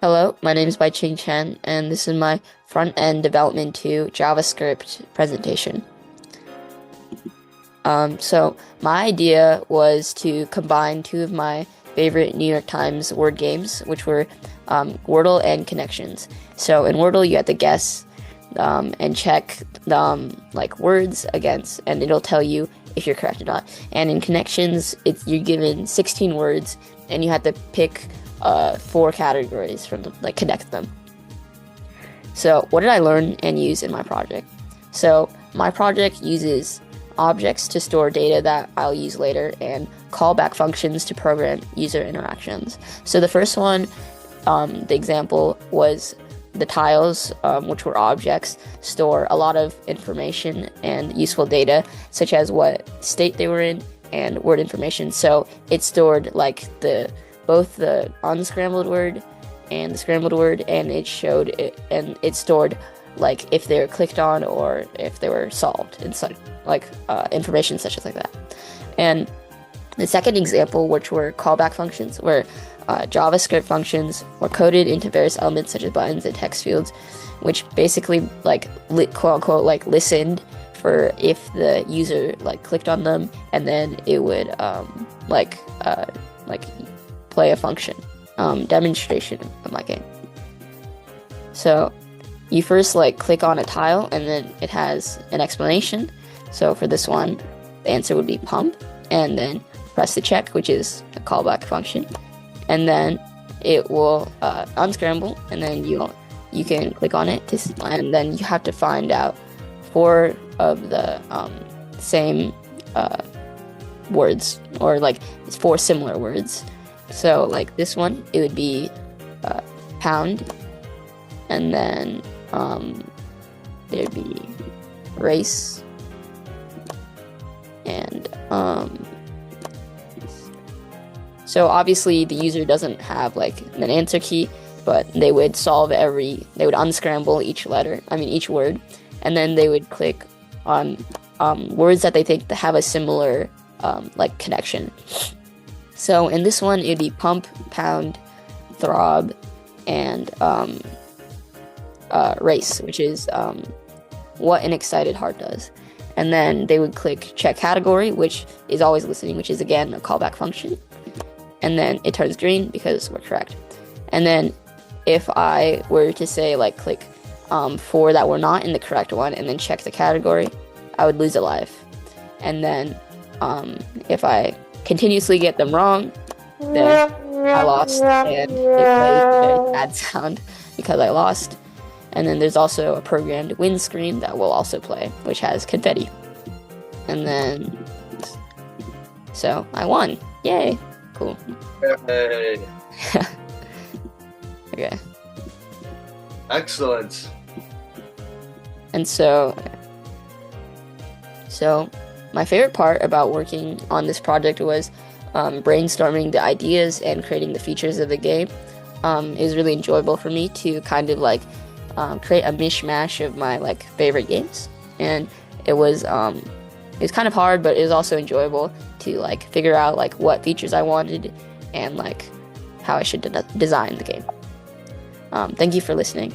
Hello, my name is Bai Ching Chen, and this is my Front-End Development2 JavaScript presentation. So my idea was to combine two of my favorite New York Times word games, which were Wordle and Connections. So in Wordle, you have to guess and check like words against, and it'll tell you if you're correct or not. And in Connections, you're given 16 words, and you have to pick 4 categories from them, like connect them. So what did I learn and use in my project? So my project uses objects to store data that I'll use later and callback functions to program user interactions. So the first one, the example was the tiles, which were objects, store a lot of information and useful data, such as what state they were in and word information. So it stored like both the unscrambled word and the scrambled word, and it showed it, and it stored like if they were clicked on or if they were solved and such, like information such as like that. And the second example, which were callback functions, where JavaScript functions were coded into various elements such as buttons and text fields, which basically like quote unquote like listened for if the user like clicked on them, and then it would like play a function demonstration of my game. So you first like click on a tile, and then it has an explanation. So for this one, the answer would be pump, and then press the check, which is a callback function, and then it will unscramble, and then you can click on it and then you have to find out 4 of the same words, or like 4 similar words. So like this one, it would be pound, and then there'd be race, and so obviously the user doesn't have like an answer key, but they would unscramble each word, and then they would click on words that they think have a similar like connection. So in this one, it'd be pump, pound, throb, and race, which is what an excited heart does. And then they would click check category, which is always listening, which is again a callback function. And then it turns green because we're correct. And then if I were to say like click 4 that were not in the correct one and then check the category, I would lose a life. And then if I continuously get them wrong, then I lost, and it plays a very bad sound because I lost. And then there's also a programmed win screen that will also play, which has confetti. And then, so I won. Yay. Cool. Hey. Okay. Excellent. And so my favorite part about working on this project was brainstorming the ideas and creating the features of the game. It was really enjoyable for me to kind of like create a mishmash of my like favorite games, and it was kind of hard, but it was also enjoyable to like figure out like what features I wanted and like how I should design the game. Thank you for listening.